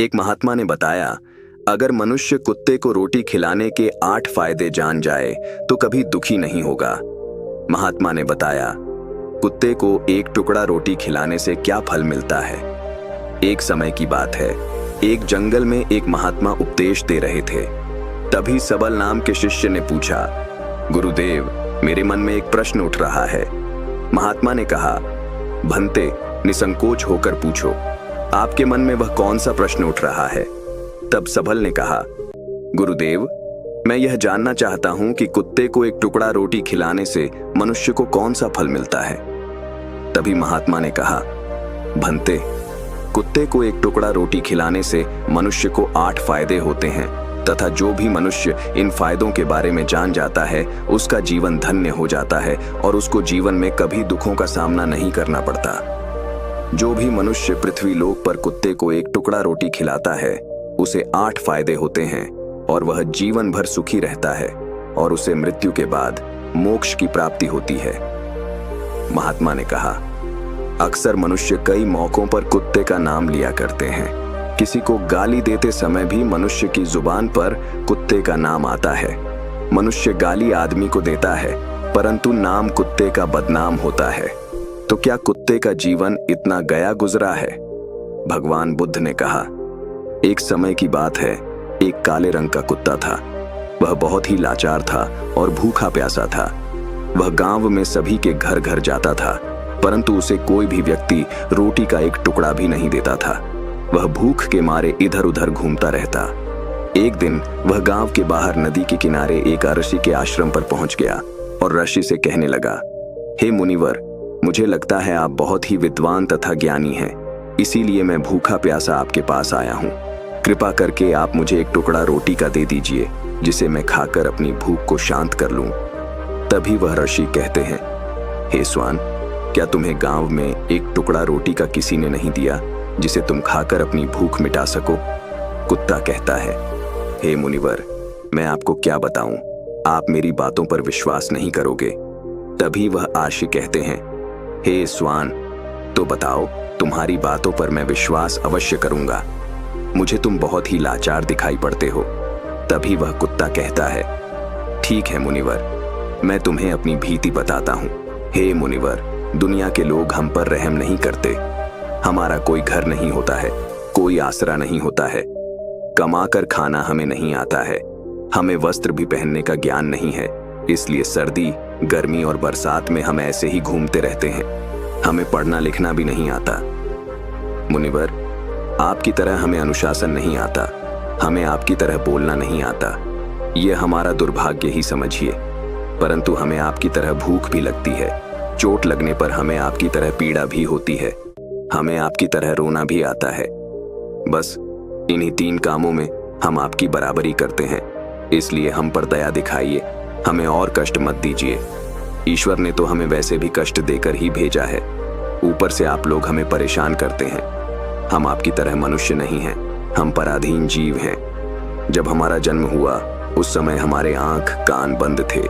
एक महात्मा ने बताया, अगर मनुष्य कुत्ते को रोटी खिलाने के 8 फायदे जान जाए तो कभी दुखी नहीं होगा। महात्मा ने बताया, कुत्ते को एक टुकड़ा रोटी खिलाने से क्या फल मिलता है। एक समय की बात है, एक जंगल में एक महात्मा उपदेश दे रहे थे। तभी सबल नाम के शिष्य ने पूछा, गुरुदेव, मेरे मन में एक प्रश्न उठ रहा है। महात्मा ने कहा, भंते, निसंकोच होकर पूछो, आपके मन में वह कौन सा प्रश्न उठ रहा है। तब सबल ने कहा, गुरुदेव, मैं यह जानना चाहता हूं कि कुत्ते को एक टुकड़ा रोटी खिलाने से मनुष्य को कौन सा फल मिलता है। तभी महात्मा ने कहा, भंते, कुत्ते को एक टुकड़ा रोटी खिलाने से मनुष्य को 8 फायदे होते हैं तथा जो भी मनुष्य इन फायदों के बारे में जान जाता है उसका जीवन धन्य हो जाता है और उसको जीवन में कभी दुखों का सामना नहीं करना पड़ता। जो भी मनुष्य पृथ्वी लोक पर कुत्ते को एक टुकड़ा रोटी खिलाता है उसे 8 फायदे होते हैं और वह जीवन भर सुखी रहता है और उसे मृत्यु के बाद मोक्ष की प्राप्ति होती है। महात्मा ने कहा, अक्सर मनुष्य कई मौकों पर कुत्ते का नाम लिया करते हैं। किसी को गाली देते समय भी मनुष्य की जुबान पर कुत्ते का नाम आता है। मनुष्य गाली आदमी को देता है परंतु नाम कुत्ते का बदनाम होता है। तो क्या कुत्ते का जीवन इतना गया गुजरा है? भगवान बुद्ध ने कहा, एक समय की बात है, एक काले रंग का कुत्ता था। वह बहुत ही लाचार था और भूखा प्यासा था। वह गांव में सभी के घर घर जाता था परंतु उसे कोई भी व्यक्ति रोटी का एक टुकड़ा भी नहीं देता था। वह भूख के मारे इधर उधर घूमता रहता। एक दिन वह गांव के बाहर नदी के किनारे एक ऋषि के आश्रम पर पहुंच गया और ऋषि से कहने लगा, हे मुनिवर, मुझे लगता है आप बहुत ही विद्वान तथा ज्ञानी हैं, इसीलिए मैं भूखा प्यासा आपके पास आया हूँ। कृपा करके आप मुझे एक टुकड़ा रोटी का दे दीजिए जिसे मैं खाकर अपनी भूख को शांत कर लूं। तभी वह ऋषि कहते हैं, हे स्वान, क्या तुम्हें गांव में एक टुकड़ा रोटी का किसी ने नहीं दिया जिसे तुम खाकर अपनी भूख मिटा सको? कुत्ता कहता है, हे मुनिवर, मैं आपको क्या बताऊं, आप मेरी बातों पर विश्वास नहीं करोगे। तभी वह आशी कहते हैं, हे स्वान, तो बताओ, तुम्हारी बातों पर मैं विश्वास अवश्य करूंगा। मुझे तुम बहुत ही लाचार दिखाई पड़ते हो। तभी वह कुत्ता कहता है, ठीक है मुनिवर, मैं तुम्हें अपनी भीति बताता हूं। हे मुनिवर, दुनिया के लोग हम पर रहम नहीं करते। हमारा कोई घर नहीं होता है, कोई आसरा नहीं होता है, कमाकर खाना हमें नहीं आता है, हमें वस्त्र भी पहनने का ज्ञान नहीं है, इसलिए सर्दी, गर्मी और बरसात में हम ऐसे ही घूमते रहते हैं। हमें पढ़ना लिखना भी नहीं आता। मुनिवर, आपकी तरह हमें अनुशासन नहीं आता, हमें आपकी तरह बोलना नहीं आता। यह हमारा दुर्भाग्य ही समझिए, परंतु हमें आपकी तरह भूख भी लगती है, चोट लगने पर हमें आपकी तरह पीड़ा भी होती है, हमें आपकी तरह रोना भी आता है। बस इन्हीं 3 कामों में हम आपकी बराबरी करते हैं, इसलिए हम पर दया दिखाइए, हमें और कष्ट मत दीजिए। ईश्वर ने तो हमें वैसे भी कष्ट देकर ही भेजा है, ऊपर से आप लोग हमें परेशान करते हैं। हम आपकी तरह मनुष्य नहीं हैं, हम पराधीन जीव हैं। जब हमारा जन्म हुआ उस समय हमारे आंख कान बंद थे।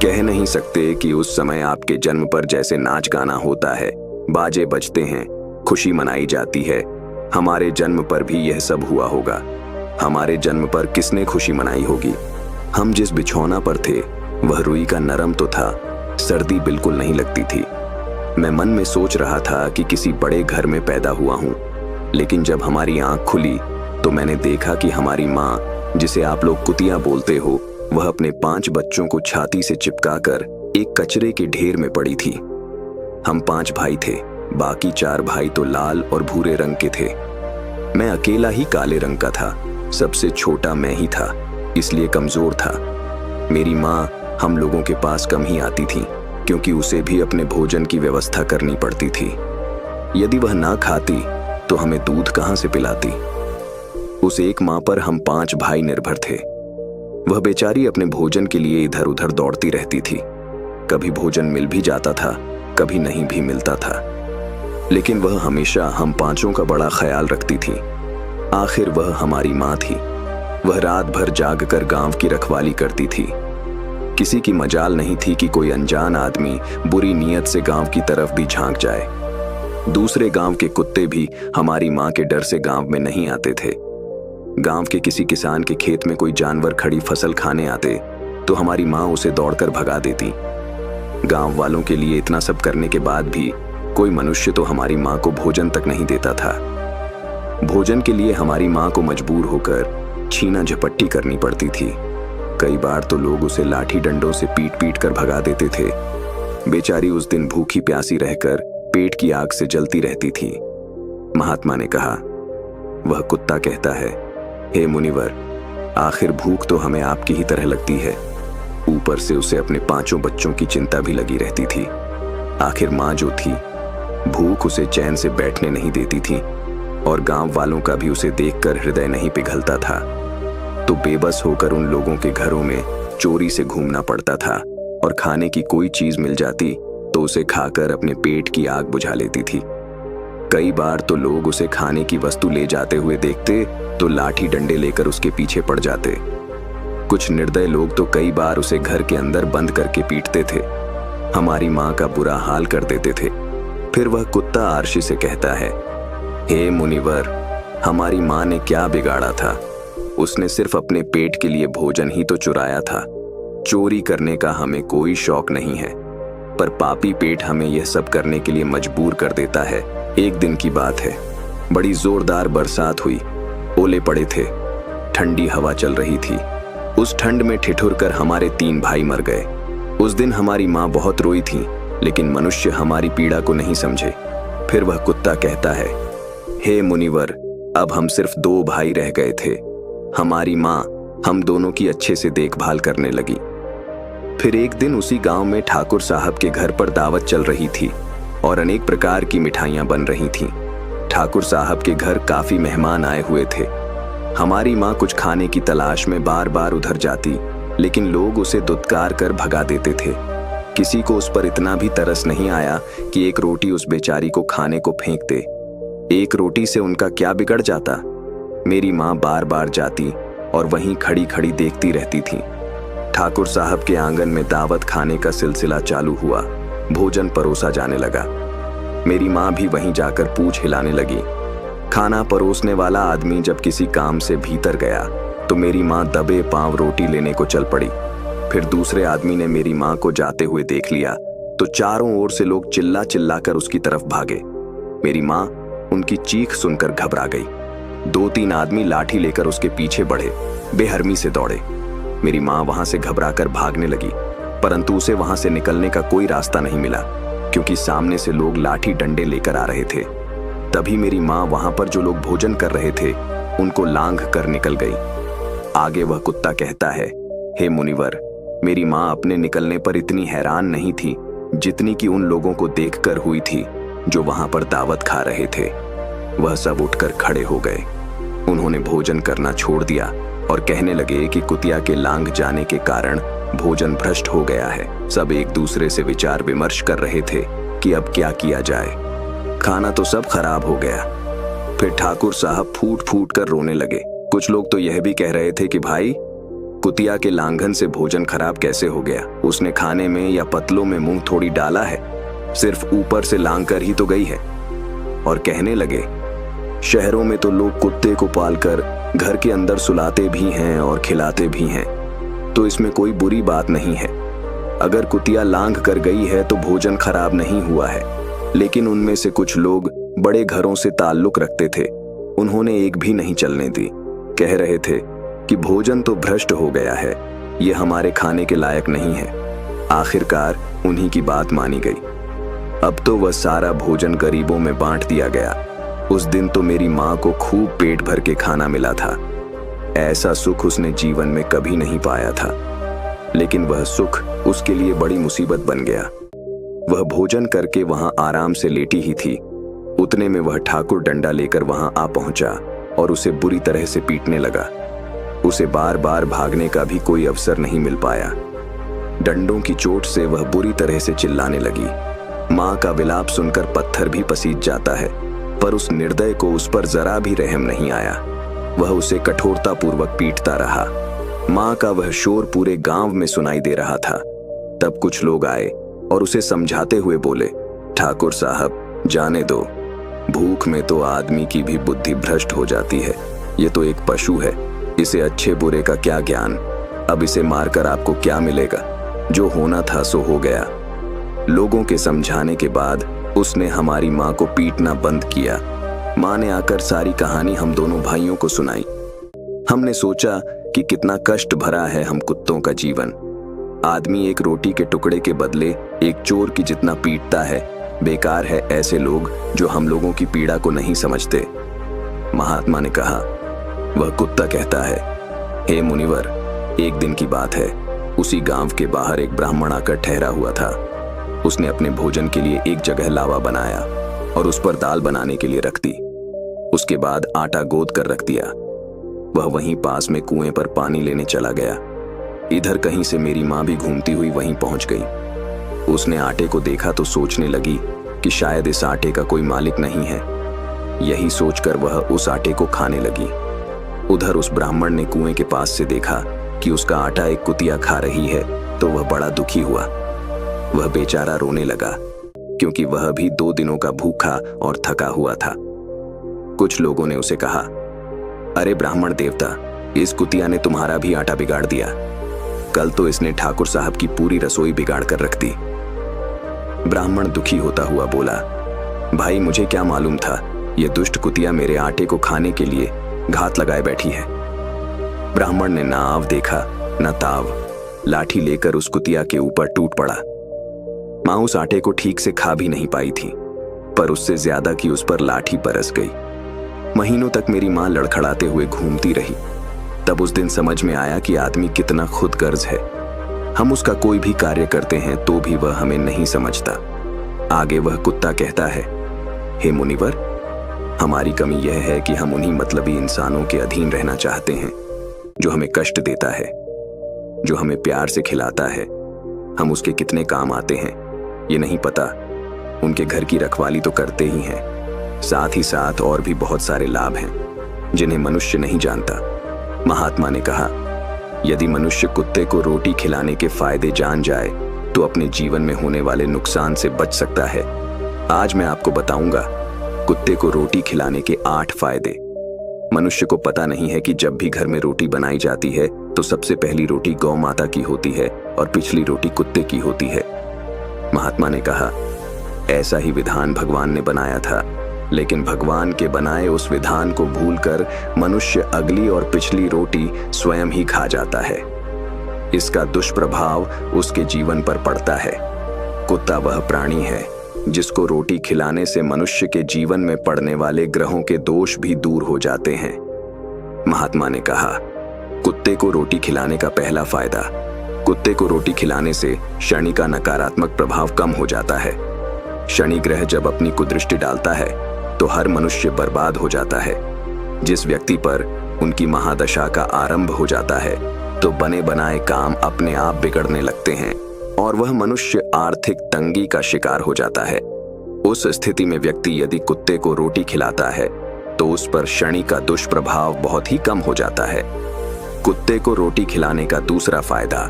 कह नहीं सकते कि उस समय आपके जन्म पर जैसे नाच गाना होता है, बाजे बजते हैं, खुशी मनाई जाती है, हमारे जन्म पर भी यह सब हुआ होगा। हमारे जन्म पर किसने खुशी मनाई होगी? हम जिस बिछौना पर थे वह रुई का नरम तो था, सर्दी बिल्कुल नहीं लगती थी। मैं मन में सोच रहा था कि किसी बड़े घर में पैदा हुआ हूँ, लेकिन जब हमारी आंख खुली तो मैंने देखा कि हमारी माँ, जिसे आप लोग कुतिया बोलते हो, वह अपने 5 बच्चों को छाती से चिपकाकर एक कचरे के ढेर में पड़ी थी। हम 5 भाई थे, बाकी 4 भाई तो लाल और भूरे रंग के थे। मैं अकेला ही काले रंग का था। सबसे छोटा मैं ही था, इसलिए कमजोर था। मेरी माँ हम लोगों के पास कम ही आती थी क्योंकि उसे भी अपने भोजन की व्यवस्था करनी पड़ती थी। यदि वह ना खाती तो हमें दूध कहाँ से पिलाती? उस एक माँ पर हम 5 भाई निर्भर थे। वह बेचारी अपने भोजन के लिए इधर उधर दौड़ती रहती थी। कभी भोजन मिल भी जाता था, कभी नहीं भी मिलता था, लेकिन वह हमेशा हम 5 का बड़ा ख्याल रखती थी। आखिर वह हमारी माँ थी। वह रात भर जागकर गांव की रखवाली करती थी। किसी की मजाल नहीं थी कि कोई अनजान आदमी बुरी नीयत से गांव की तरफ भी झांक जाए। दूसरे गांव के कुत्ते भी हमारी माँ के डर से गांव में नहीं आते थे। गांव के किसी किसान के खेत में कोई जानवर खड़ी फसल खाने आते तो हमारी माँ उसे दौड़कर भगा देती। गांव वालों के लिए इतना सब करने के बाद भी कोई मनुष्य तो हमारी माँ को भोजन तक नहीं देता था। भोजन के लिए हमारी माँ को मजबूर होकर छीना झपट्टी करनी पड़ती थी। कई बार तो लोग उसे लाठी डंडों से पीट पीट कर भगा देते थे। बेचारी उस दिन भूखी प्यासी रहकर पेट की आग से जलती रहती थी। महात्मा ने कहा, वह कुत्ता कहता है, हे मुनिवर, आखिर भूख तो हमें आपकी ही तरह लगती है। ऊपर से उसे अपने 5 बच्चों की चिंता भी लगी रहती थी। आखिर माँ जो थी, भूख उसे चैन से बैठने नहीं देती थी और गांव वालों का भी उसे देखकर हृदय नहीं पिघलता था। तो बेबस होकर उन लोगों के घरों में चोरी से घूमना पड़ता था और खाने की कोई चीज मिल जाती तो उसे खाकर अपने पेट की आग बुझा लेती थी। कई बार तो लोग उसे खाने की वस्तु ले जाते हुए देखते तो लाठी डंडे लेकर उसके पीछे पड़ जाते। कुछ निर्दय लोग तो कई बार उसे घर के अंदर बंद करके पीटते थे, हमारी माँ का बुरा हाल कर देते थे। फिर वह कुत्ता आरशी से कहता है, हे मुनिवर, हमारी माँ ने क्या बिगाड़ा था? उसने सिर्फ अपने पेट के लिए भोजन ही तो चुराया था। चोरी करने का हमें कोई शौक नहीं है, पर पापी पेट हमें यह सब करने के लिए मजबूर कर देता है। एक दिन की बात है, बड़ी जोरदार बरसात हुई, ओले पड़े थे, ठंडी हवा चल रही थी। उस ठंड में ठिठुर कर हमारे 3 भाई मर गए। उस दिन हमारी माँ बहुत रोई थी, लेकिन मनुष्य हमारी पीड़ा को नहीं समझे। फिर वह कुत्ता कहता है, हे मुनिवर, अब हम सिर्फ 2 भाई रह गए थे। हमारी माँ हम दोनों की अच्छे से देखभाल करने लगी। फिर एक दिन उसी गांव में ठाकुर साहब के घर पर दावत चल रही थी और अनेक प्रकार की मिठाइयां बन रही थीं। ठाकुर साहब के घर काफी मेहमान आए हुए थे। हमारी माँ कुछ खाने की तलाश में बार बार उधर जाती, लेकिन लोग उसे दुत्कार कर भगा देते थे। किसी को उस पर इतना भी तरस नहीं आया कि एक रोटी उस बेचारी को खाने को फेंक दे। एक रोटी से उनका क्या बिगड़ जाता? मेरी माँ बार बार जाती और वहीं खड़ी खड़ी देखती रहती थी। ठाकुर साहब के आंगन में दावत खाने का सिलसिला चालू हुआ। भोजन परोसा जाने लगा। मेरी माँ भी वहीं जाकर पूंछ हिलाने लगी। खाना परोसने वाला आदमी जब किसी काम से भीतर गया तो मेरी माँ दबे पांव रोटी लेने को चल पड़ी। फिर दूसरे आदमी ने मेरी माँ को जाते हुए देख लिया तो चारों ओर से लोग चिल्ला चिल्ला कर उसकी तरफ भागे। मेरी माँ उनकी चीख सुनकर घबरा गई। 2-3 आदमी लाठी लेकर उसके पीछे बढ़े, बेहरमी से दौड़े। मेरी माँ वहां से घबरा कर भागने लगी, परंतु उसे वहां से निकलने का कोई रास्ता नहीं मिला, क्योंकि सामने से लोग लाठी डंडे लेकर आ रहे थे। तभी मेरी माँ वहां पर जो लोग भोजन कर रहे थे उनको लांघ कर निकल गई। आगे वह कुत्ता कहता है, हे मुनिवर, मेरी माँ अपने निकलने पर इतनी हैरान नहीं थी जितनी कि उन लोगों को देखकर हुई थी जो वहां पर दावत खा रहे थे। वह सब उठकर खड़े हो गए। उन्होंने भोजन करना छोड़ दिया और कहने लगे कि कुतिया के लांघ जाने के कारण भोजन भ्रष्ट हो गया है। सब एक दूसरे से विचार विमर्श कर रहे थे कि अब क्या किया जाए। खाना तो सब खराब हो गया। फिर ठाकुर साहब फूट फूट कर रोने लगे। कुछ लोग तो यह भी कह रहे थे कि भाई, कुतिया के लांघन से भोजन खराब कैसे हो गया? उसने खाने में या पतलों में मुंह थोड़ी डाला है, सिर्फ ऊपर से लांघ कर ही तो गई है। और कहने लगे, शहरों में तो लोग कुत्ते को पालकर घर के अंदर सुलाते भी हैं और खिलाते भी हैं, तो इसमें कोई बुरी बात नहीं है। अगर कुतिया लांघ कर गई है तो भोजन खराब नहीं हुआ है। लेकिन उनमें से कुछ लोग बड़े घरों से ताल्लुक रखते थे, उन्होंने एक भी नहीं चलने दी। कह रहे थे कि भोजन तो भ्रष्ट हो गया है, ये हमारे खाने के लायक नहीं है। आखिरकार उन्हीं की बात मानी गई। अब तो वह सारा भोजन गरीबों में बांट दिया गया। उस दिन तो मेरी माँ को खूब पेट भर के खाना मिला था। ऐसा सुख उसने जीवन में कभी नहीं पाया था, लेकिन वह सुख उसके लिए बड़ी मुसीबत बन गया। वह भोजन करके वहां आराम से लेटी ही थी, उतने में वह ठाकुर डंडा लेकर वहां आ पहुंचा और उसे बुरी तरह से पीटने लगा। उसे बार बार भागने का भी कोई अवसर नहीं मिल पाया। डंडों की चोट से वह बुरी तरह से चिल्लाने लगी। माँ का विलाप सुनकर पत्थर भी पसीज जाता है, पर उस निर्दय को उस पर जरा भी रहम नहीं आया। वह उसे कठोरता पूर्वक पीटता रहा। माँ का वह शोर पूरे गांव में सुनाई दे रहा था। तब कुछ लोग आए और उसे समझाते हुए बोले, ठाकुर साहब, जाने दो, भूख में तो आदमी की भी बुद्धि भ्रष्ट हो जाती है। ये तो एक पशु है, इसे अच्छे बुरे का क्या ज्ञान। अब इसे मारकर आपको क्या मिलेगा? जो होना था सो हो गया। लोगों के समझाने के बाद उसने हमारी माँ को पीटना बंद किया। माँ ने आकर सारी कहानी हम दोनों भाइयों को सुनाई। हमने सोचा कि कितना कष्ट भरा है हम कुत्तों का जीवन। आदमी एक रोटी के टुकड़े के बदले एक चोर की जितना पीटता है, बेकार है ऐसे लोग जो हम लोगों की पीड़ा को नहीं समझते। महात्मा ने कहा, वह कुत्ता कहता है, हे मुनिवर, एक दिन की बात है, उसी गांव के बाहर एक ब्राह्मण आकर ठहरा हुआ था। उसने अपने भोजन के लिए एक जगह लावा बनाया और उस पर दाल बनाने के लिए रख दी। उसके बाद आटा गोद कर रख दिया। वह वहीं पास में कुएं पर पानी लेने चला गया। इधर कहीं से मेरी माँ भी घूमती हुई वहीं पहुंच गई। उसने आटे को देखा तो सोचने लगी कि शायद इस आटे का कोई मालिक नहीं है। यही सोचकर वह उस आटे को खाने लगी। उधर उस ब्राह्मण ने कुएं के पास से देखा कि उसका आटा एक कुतिया खा रही है तो वह बड़ा दुखी हुआ। वह बेचारा रोने लगा क्योंकि वह भी 2 दिनों का भूखा और थका हुआ था। कुछ लोगों ने उसे कहा, अरे ब्राह्मण देवता, इस कुतिया ने तुम्हारा भी आटा बिगाड़ दिया। कल तो इसने ठाकुर साहब की पूरी रसोई बिगाड़ कर रख दी। ब्राह्मण दुखी होता हुआ बोला, भाई मुझे क्या मालूम था ये दुष्ट कुतिया मेरे आटे को खाने के लिए घात लगाए बैठी है। ब्राह्मण ने ना आव देखा न ताव, लाठी लेकर उस कुतिया के ऊपर टूट पड़ा। माँ उस आटे को ठीक से खा भी नहीं पाई थी, पर उससे ज्यादा की उस पर लाठी बरस गई। महीनों तक मेरी माँ लड़खड़ाते हुए घूमती रही। तब उस दिन समझ में आया कि आदमी कितना खुदगर्ज है। हम उसका कोई भी कार्य करते हैं तो भी वह हमें नहीं समझता। आगे वह कुत्ता कहता है, हे मुनिवर, हमारी कमी यह है कि हम उन्हीं मतलबी इंसानों के अधीन रहना चाहते हैं जो हमें कष्ट देता है, जो हमें प्यार से खिलाता है। हम उसके कितने काम आते हैं ये नहीं पता। उनके घर की रखवाली तो करते ही हैं, साथ ही साथ और भी बहुत सारे लाभ हैं जिन्हें मनुष्य नहीं जानता। महात्मा ने कहा, यदि मनुष्य कुत्ते को रोटी खिलाने के फायदे जान जाए तो अपने जीवन में होने वाले नुकसान से बच सकता है। आज मैं आपको बताऊंगा कुत्ते को रोटी खिलाने के 8 फायदे। मनुष्य को पता नहीं है कि जब भी घर में रोटी बनाई जाती है तो सबसे पहली रोटी गौ माता की होती है और पिछली रोटी कुत्ते की होती है। महात्मा ने कहा, ऐसा ही विधान भगवान ने बनाया था, लेकिन भगवान के बनाए उस विधान को भूलकर मनुष्य अगली और पिछली रोटी स्वयं ही खा जाता है। इसका दुष्प्रभाव उसके जीवन पर पड़ता है। कुत्ता वह प्राणी है जिसको रोटी खिलाने से मनुष्य के जीवन में पड़ने वाले ग्रहों के दोष भी दूर हो जाते हैं। महात्मा ने कहा, कुत्ते को रोटी खिलाने का पहला फायदा, कुत्ते को रोटी खिलाने से शनि का नकारात्मक प्रभाव कम हो जाता है। शनि ग्रह जब अपनी कुदृष्टि डालता है तो हर मनुष्य बर्बाद हो जाता है। जिस व्यक्ति पर उनकी महादशा का आरंभ हो जाता है तो बने बनाए काम अपने आप बिगड़ने लगते हैं और वह मनुष्य आर्थिक तंगी का शिकार हो जाता है। उस स्थिति में व्यक्ति यदि कुत्ते को रोटी खिलाता है तो उस पर शनि का दुष्प्रभाव बहुत ही कम हो जाता है। कुत्ते को रोटी खिलाने का दूसरा फायदा,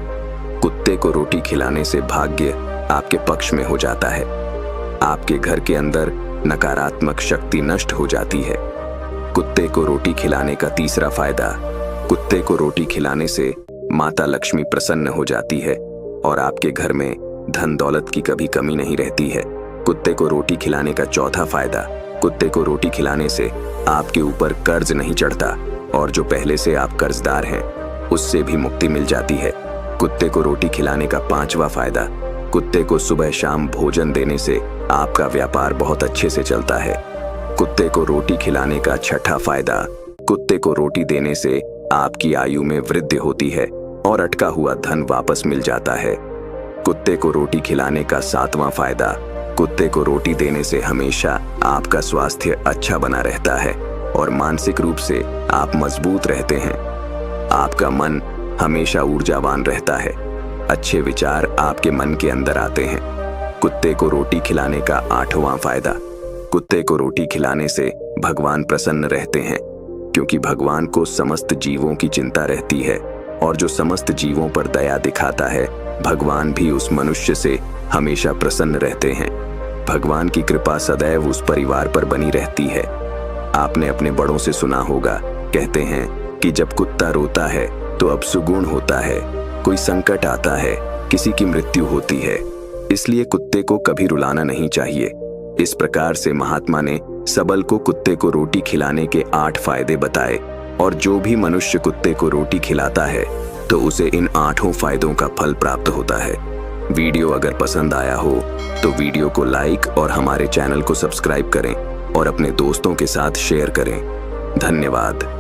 कुत्ते को रोटी खिलाने से भाग्य आपके पक्ष में हो जाता है। आपके घर के अंदर नकारात्मक शक्ति नष्ट हो जाती है। कुत्ते को रोटी खिलाने का तीसरा फायदा, कुत्ते को रोटी खिलाने से माता लक्ष्मी प्रसन्न हो जाती है और आपके घर में धन दौलत की कभी कमी नहीं रहती है। कुत्ते को रोटी खिलाने का चौथा फायदा, कुत्ते को रोटी खिलाने से आपके ऊपर कर्ज नहीं चढ़ता और जो पहले से आप कर्जदार हैं उससे भी मुक्ति मिल जाती है। कुत्ते को रोटी खिलाने का 5वां फायदा, कुत्ते को सुबह शाम भोजन देने से आपका व्यापार बहुत अच्छे से चलता है। कुत्ते को रोटी खिलाने का 6ठा फायदा, कुत्ते को रोटी देने से आपकी आयु में वृद्धि होती है और अटका हुआ धन वापस मिल जाता है। कुत्ते को रोटी खिलाने का 7वां फायदा, कुत्ते को रोटी देने से हमेशा आपका स्वास्थ्य अच्छा बना रहता है और मानसिक रूप से आप मजबूत रहते हैं। आपका मन हमेशा ऊर्जावान रहता है, अच्छे विचार आपके मन के अंदर आते हैं। कुत्ते को रोटी खिलाने का 8वां फायदा, कुत्ते को रोटी खिलाने से भगवान प्रसन्न रहते हैं क्योंकि भगवान को समस्त जीवों की चिंता रहती है और जो समस्त जीवों पर दया दिखाता है भगवान भी उस मनुष्य से हमेशा प्रसन्न रहते हैं। भगवान की कृपा सदैव उस परिवार पर बनी रहती है। आपने अपने बड़ों से सुना होगा, कहते हैं कि जब कुत्ता रोता है तो अपशुगुण होता है, कोई संकट आता है, किसी की मृत्यु होती है। इसलिए कुत्ते को कभी रुलाना नहीं चाहिए। इस प्रकार से महात्मा ने सबल को कुत्ते को रोटी खिलाने के 8 फायदे बताए, और जो भी मनुष्य कुत्ते को रोटी खिलाता है तो उसे इन 8 फायदों का फल प्राप्त होता है। वीडियो अगर पसंद आया हो तो वीडियो को लाइक और हमारे चैनल को सब्सक्राइब करें और अपने दोस्तों के साथ शेयर करें। धन्यवाद।